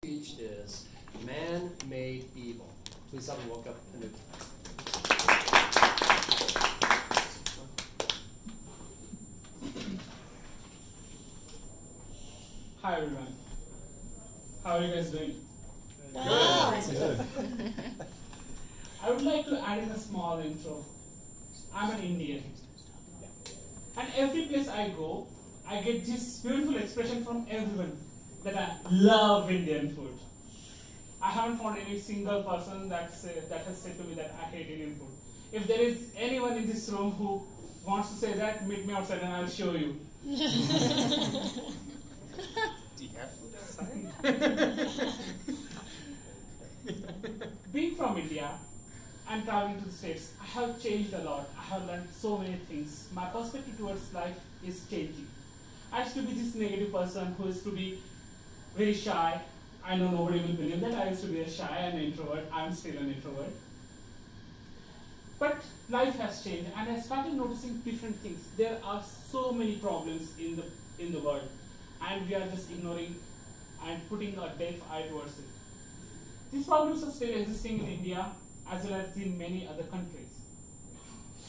Speech is man-made evil. Please help me welcome Anoop. Hi everyone. How are you guys doing? Good. I would like to add in a small intro. I'm an Indian. And every place I go, I get this beautiful expression from everyone that I love Indian food. I haven't found any single person that has said to me that I hate Indian food. If there is anyone in this room who wants to say that, meet me outside and I'll show you. Do you have food outside? Being from India and traveling to the States, I have changed a lot. I have learned so many things. My perspective towards life is changing. I used to be this negative person who used to be very shy. I know nobody will believe that I used to be a shy and an introvert. I'm still an introvert. But life has changed and I started noticing different things. There are so many problems in the world and we are just ignoring and putting a deaf eye towards it. These problems are still existing in India as well as in many other countries.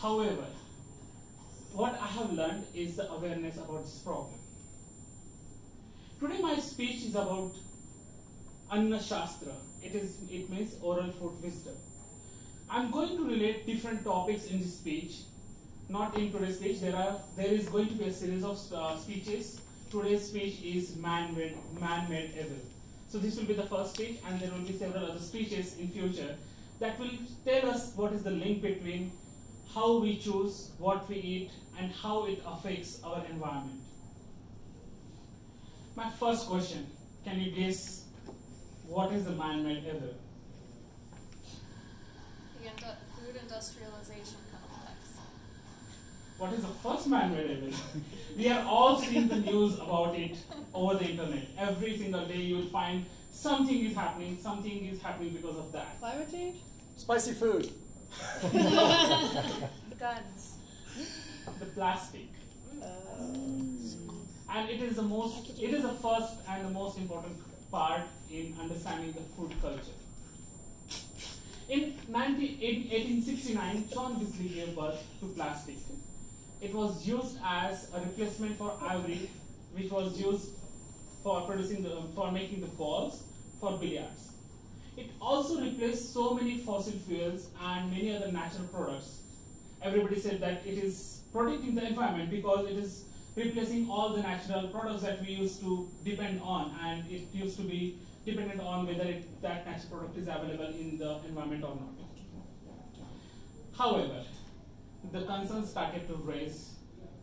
However, what I have learned is the awareness about this problem. Today my speech is about Anna Shastra. It means oral food wisdom. I'm going to relate different topics in this speech. Not in today's speech. There is going to be a series of speeches. Today's speech is man-made evil. So this will be the first speech, and there will be several other speeches in future that will tell us what is the link between how we choose what we eat and how it affects our environment. My first question, can you guess what is the man-made evil? The food industrialization complex. What is the first man-made evil? We are all seeing the news about it over the internet. Every single day you will find something is happening because of that. Climate change? Spicy food. Guns. The plastic. And it is the first and the most important part in understanding the food culture. In 1869, John Wesley gave birth to plastic. It was used as a replacement for ivory, which was used for making the balls for billiards. It also replaced so many fossil fuels and many other natural products. Everybody said that it is protecting the environment because it is replacing all the natural products that we used to depend on, and it used to be dependent on whether that natural product is available in the environment or not. However, the concerns started to raise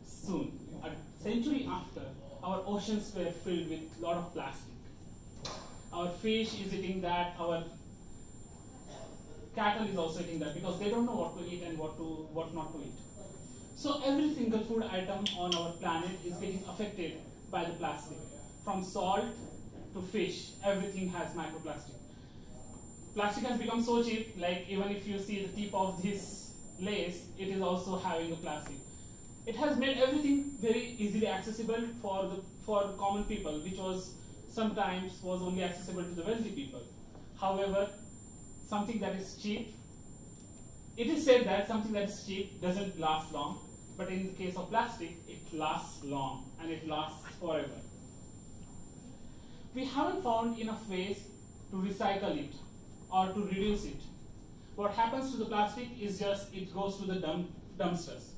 soon. A century after, our oceans were filled with a lot of plastic. Our fish is eating that, our cattle is also eating that because they don't know what to eat and what not to eat. So every single food item on our planet is getting affected by the plastic. From salt to fish, everything has microplastic. Plastic has become so cheap, like even if you see the tip of this lace, it is also having a plastic. It has made everything very easily accessible for common people, which was sometimes only accessible to the wealthy people. However, something that is cheap, it is said that something that is cheap doesn't last long, but in the case of plastic, it lasts long and it lasts forever. We haven't found enough ways to recycle it or to reduce it. What happens to the plastic is just it goes to the dumpsters.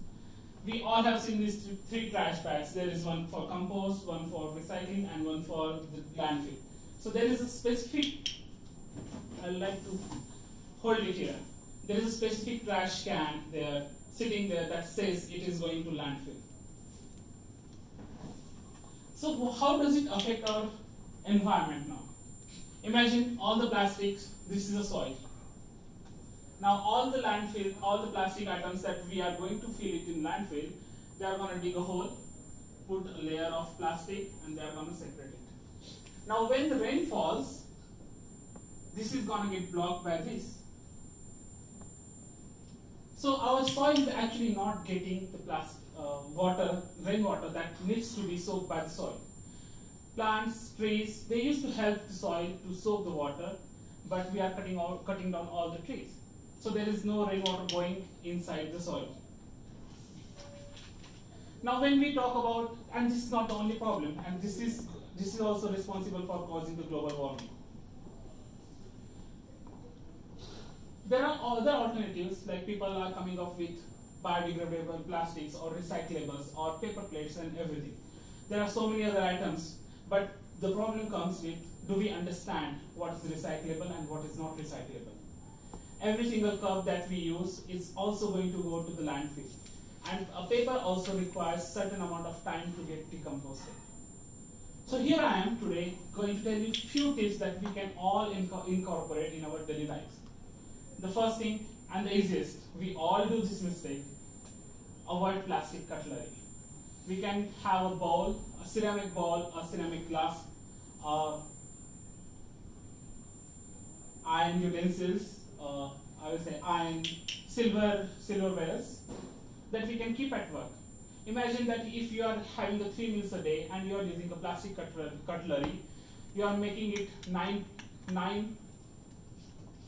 We all have seen these three trash bags. There is one for compost, one for recycling, and one for the landfill. So there is a specific, I'd like to hold it here. There is a specific trash can there, sitting there, that says it is going to landfill. So how does it affect our environment now? Imagine all the plastics, this is a soil. Now all the landfill, all the plastic items that we are going to fill it in landfill, they are going to dig a hole, put a layer of plastic, and they are going to separate it. Now when the rain falls, this is going to get blocked by this. So our soil is actually not getting the rainwater that needs to be soaked by the soil. Plants, trees, they used to help the soil to soak the water, but we are cutting down all the trees. So there is no rainwater going inside the soil. Now when we talk about, and this is not the only problem, and this is also responsible for causing the global warming. There are other alternatives, like people are coming up with biodegradable plastics or recyclables or paper plates and everything. There are so many other items, but the problem comes with, do we understand what is recyclable and what is not recyclable? Every single cup that we use is also going to go to the landfill. And a paper also requires certain amount of time to get decomposed. So here I am today going to tell you few tips that we can all incorporate in our daily lives. The first thing, and the easiest, we all do this mistake, avoid plastic cutlery. We can have a bowl, a ceramic bowl, a ceramic glass, iron utensils, I will say iron, silverwares that we can keep at work. Imagine that if you are having the 3 meals a day and you are using a plastic cutlery, you are making it nine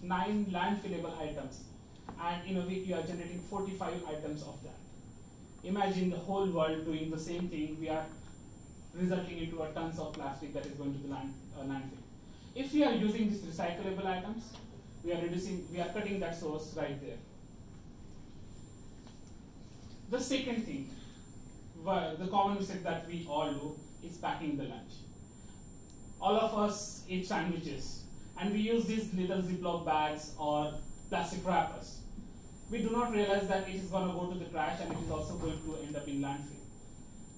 landfillable items, and in a week you are generating 45 items of that. Imagine the whole world doing the same thing. We are resulting into a tons of plastic that is going to the landfill. If we are using these recyclable items, we are cutting that source right there. The second thing, the common mistake that we all do is packing the lunch. All of us eat sandwiches, and we use these little Ziploc bags or plastic wrappers. We do not realize that it is going to go to the trash and it is also going to end up in landfill.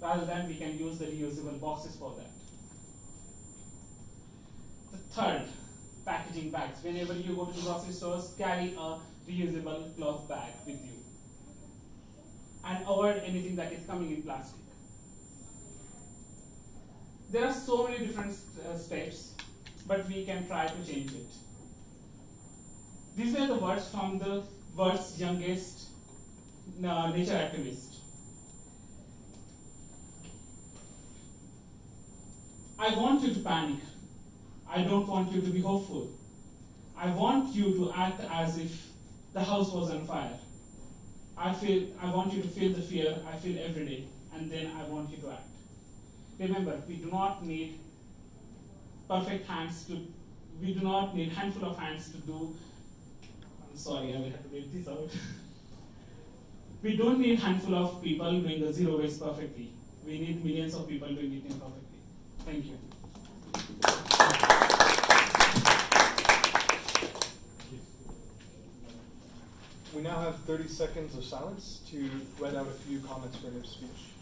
Rather than we can use the reusable boxes for that. The third, packaging bags. Whenever you go to the grocery stores, carry a reusable cloth bag with you. And avoid anything that is coming in plastic. There are so many different steps, but we can try to change it. These were the words from the world's youngest nature activist. I want you to panic. I don't want you to be hopeful. I want you to act as if the house was on fire. I want you to feel the fear I feel every day, and then I want you to act. Remember, we do not need perfect hands we do not need handful of hands to do, I'm sorry, I will have to read this out. We don't need handful of people doing the zero waste perfectly. We need millions of people doing it imperfectly. Thank you. We now have 30 seconds of silence to write out a few comments for Nib's speech.